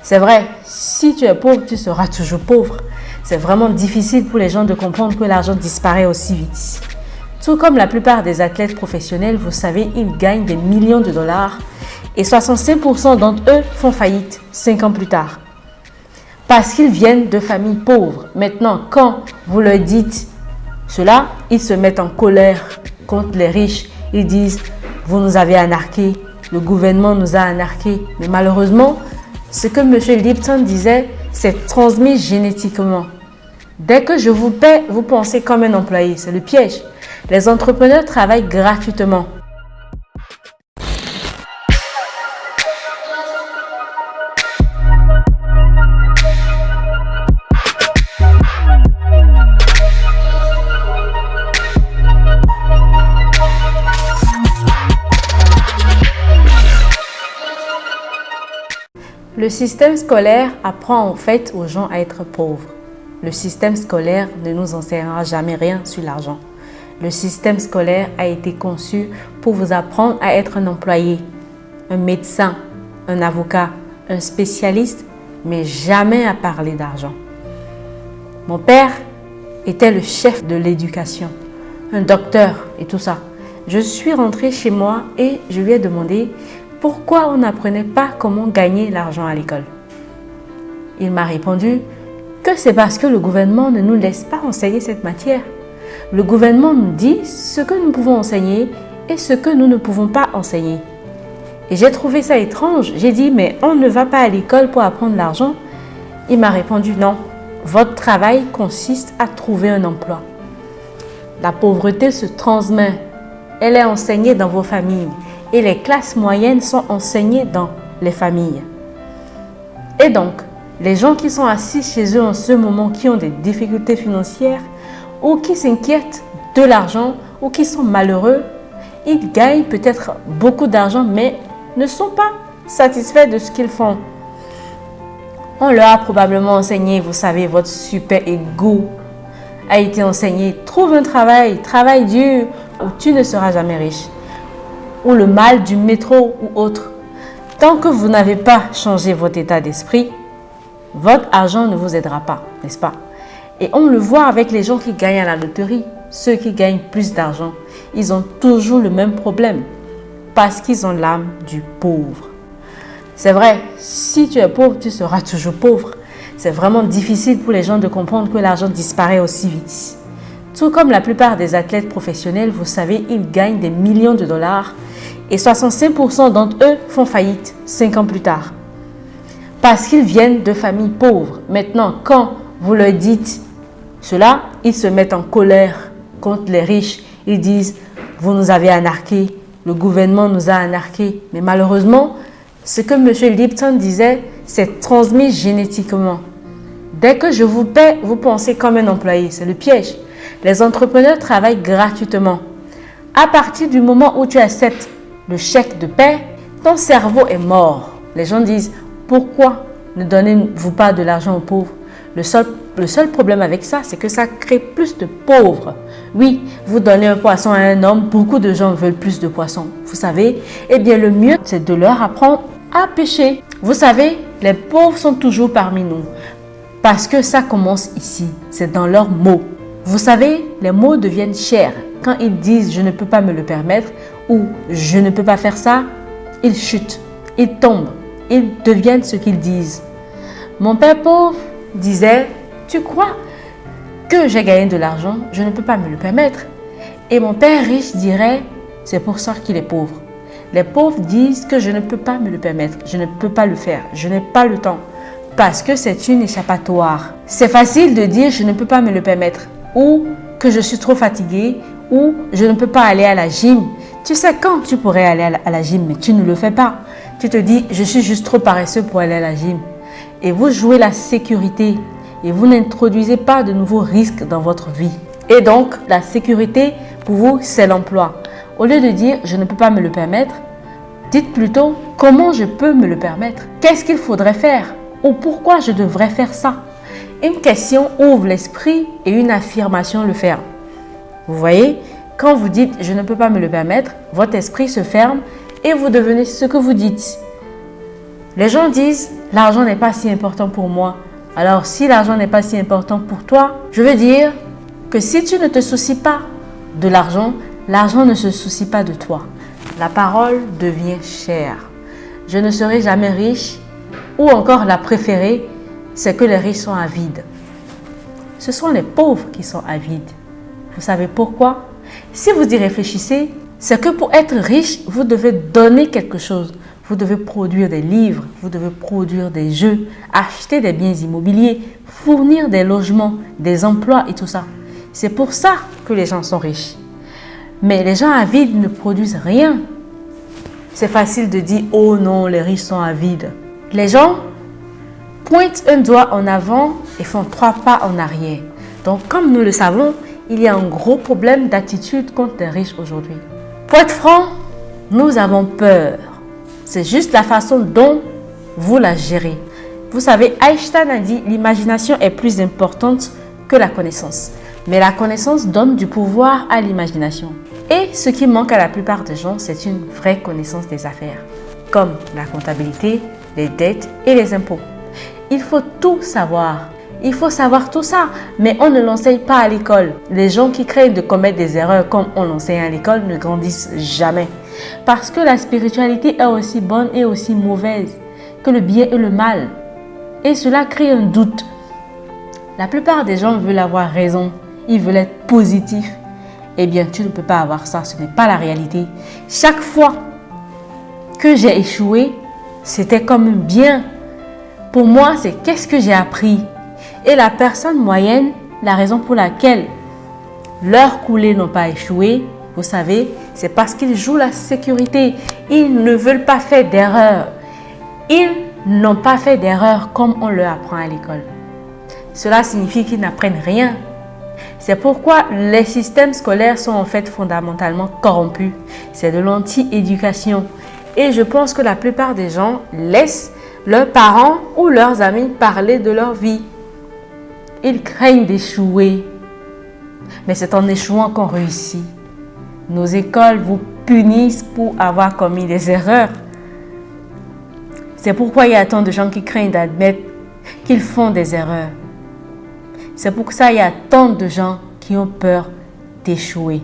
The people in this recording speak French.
C'est vrai, si tu es pauvre, tu seras toujours pauvre. C'est vraiment difficile pour les gens de comprendre que l'argent disparaît aussi vite. Tout comme la plupart des athlètes professionnels, vous savez, ils gagnent des millions de dollars et 65% d'entre eux font faillite 5 ans plus tard. Parce qu'ils viennent de familles pauvres. Maintenant, quand vous leur dites cela, ils se mettent en colère contre les riches. Ils disent, vous nous avez anarqués, le gouvernement nous a anarqués. Mais malheureusement, ce que M. Lipton disait, c'est transmis génétiquement. Dès que je vous paie, vous pensez comme un employé. C'est le piège. Les entrepreneurs travaillent gratuitement. Le système scolaire apprend en fait aux gens à être pauvres. Le système scolaire ne nous enseignera jamais rien sur l'argent. Le système scolaire a été conçu pour vous apprendre à être un employé, un médecin, un avocat, un spécialiste, mais jamais à parler d'argent. Mon père était le chef de l'éducation, un docteur et tout ça. Je suis rentrée chez moi et je lui ai demandé pourquoi on n'apprenait pas comment gagner l'argent à l'école. Il m'a répondu que c'est parce que le gouvernement ne nous laisse pas enseigner cette matière. Le gouvernement nous dit ce que nous pouvons enseigner et ce que nous ne pouvons pas enseigner. Et j'ai trouvé ça étrange. J'ai dit, mais on ne va pas à l'école pour apprendre l'argent. Il m'a répondu, non, votre travail consiste à trouver un emploi. La pauvreté se transmet. Elle est enseignée dans vos familles. Et les classes moyennes sont enseignées dans les familles. Et donc, les gens qui sont assis chez eux en ce moment, qui ont des difficultés financières ou qui s'inquiètent de l'argent ou qui sont malheureux, ils gagnent peut-être beaucoup d'argent mais ne sont pas satisfaits de ce qu'ils font. On leur a probablement enseigné, vous savez, votre super ego a été enseigné. Trouve un travail, travaille dur ou tu ne seras jamais riche. Ou le mal du métro ou autre. Tant que vous n'avez pas changé votre état d'esprit, votre argent ne vous aidera pas, n'est-ce pas? Et on le voit avec les gens qui gagnent à la loterie, ceux qui gagnent plus d'argent. Ils ont toujours le même problème, parce qu'ils ont l'âme du pauvre. C'est vrai, si tu es pauvre, tu seras toujours pauvre. C'est vraiment difficile pour les gens de comprendre que l'argent disparaît aussi vite. Tout comme la plupart des athlètes professionnels, vous savez, ils gagnent des millions de dollars et 65% d'entre eux font faillite 5 ans plus tard. Parce qu'ils viennent de familles pauvres. Maintenant, quand vous leur dites cela, ils se mettent en colère contre les riches. Ils disent, vous nous avez anarqués, le gouvernement nous a anarqués. Mais malheureusement, ce que M. Lipton disait, c'est transmis génétiquement. Dès que je vous paie, vous pensez comme un employé. C'est le piège. Les entrepreneurs travaillent gratuitement. À partir du moment où tu acceptes le chèque de paie, ton cerveau est mort. Les gens disent, pourquoi ne donnez-vous pas de l'argent aux pauvres? Le seul problème avec ça, c'est que ça crée plus de pauvres. Oui, vous donnez un poisson à un homme, beaucoup de gens veulent plus de poissons. Vous savez, eh bien le mieux, c'est de leur apprendre à pêcher. Vous savez, les pauvres sont toujours parmi nous. Parce que ça commence ici, c'est dans leurs mots. Vous savez, les mots deviennent chers. Quand ils disent « je ne peux pas me le permettre » ou « je ne peux pas faire ça », ils chutent, ils tombent, ils deviennent ce qu'ils disent. Mon père pauvre disait « tu crois que j'ai gagné de l'argent, je ne peux pas me le permettre ». Et mon père riche dirait « c'est pour ça qu'il est pauvre ». Les pauvres disent que je ne peux pas me le permettre, je ne peux pas le faire, je n'ai pas le temps. Parce que c'est une échappatoire. C'est facile de dire « je ne peux pas me le permettre » ou que je suis trop fatigué ou je ne peux pas aller à la gym. Tu sais quand tu pourrais aller à la gym, mais tu ne le fais pas. Tu te dis « je suis juste trop paresseux pour aller à la gym ». Et vous jouez la sécurité et vous n'introduisez pas de nouveaux risques dans votre vie. Et donc, la sécurité, pour vous, c'est l'emploi. Au lieu de dire « je ne peux pas me le permettre », dites plutôt « comment je peux me le permettre ?» Qu'est-ce qu'il faudrait faire? Ou pourquoi je devrais faire ça? Une question ouvre l'esprit et une affirmation le ferme. Vous voyez, quand vous dites « je ne peux pas me le permettre », votre esprit se ferme et vous devenez ce que vous dites. Les gens disent l'argent n'est pas si important pour moi. Alors, si l'argent n'est pas si important pour toi, je veux dire que si tu ne te soucies pas de l'argent, l'argent ne se soucie pas de toi. La parole devient chère. Je ne serai jamais riche, ou encore la préférée, c'est que les riches sont avides. Ce sont les pauvres qui sont avides. Vous savez pourquoi? Si vous y réfléchissez, c'est que pour être riche, vous devez donner quelque chose. Vous devez produire des livres, vous devez produire des jeux, acheter des biens immobiliers, fournir des logements, des emplois et tout ça. C'est pour ça que les gens sont riches. Mais les gens avides ne produisent rien. C'est facile de dire « Oh non, les riches sont avides ». Les gens pointent un doigt en avant et font 3 pas en arrière. Donc, comme nous le savons, il y a un gros problème d'attitude contre les riches aujourd'hui. Pour être franc, nous avons peur. C'est juste la façon dont vous la gérez. Vous savez, Einstein a dit « L'imagination est plus importante que la connaissance ». Mais la connaissance donne du pouvoir à l'imagination. Et ce qui manque à la plupart des gens, c'est une vraie connaissance des affaires, comme la comptabilité, les dettes et les impôts. Il faut tout savoir. Il faut savoir tout ça, mais on ne l'enseigne pas à l'école. Les gens qui craignent de commettre des erreurs comme on l'enseigne à l'école ne grandissent jamais. Parce que la spiritualité est aussi bonne et aussi mauvaise que le bien et le mal. Et cela crée un doute. La plupart des gens veulent avoir raison. Ils veulent être positifs. Eh bien, tu ne peux pas avoir ça. Ce n'est pas la réalité. Chaque fois que j'ai échoué, c'était comme un bien. Pour moi, c'est qu'est-ce que j'ai appris. Et la personne moyenne, la raison pour laquelle leurs coulées n'ont pas échoué, vous savez, c'est parce qu'ils jouent la sécurité. Ils ne veulent pas faire d'erreur. Ils n'ont pas fait d'erreur comme on leur apprend à l'école. Cela signifie qu'ils n'apprennent rien. C'est pourquoi les systèmes scolaires sont en fait fondamentalement corrompus. C'est de l'anti-éducation. Et je pense que la plupart des gens laissent leurs parents ou leurs amis parler de leur vie. Ils craignent d'échouer. Mais c'est en échouant qu'on réussit. Nos écoles vous punissent pour avoir commis des erreurs. C'est pourquoi il y a tant de gens qui craignent d'admettre qu'ils font des erreurs. C'est pour ça qu'il y a tant de gens qui ont peur d'échouer.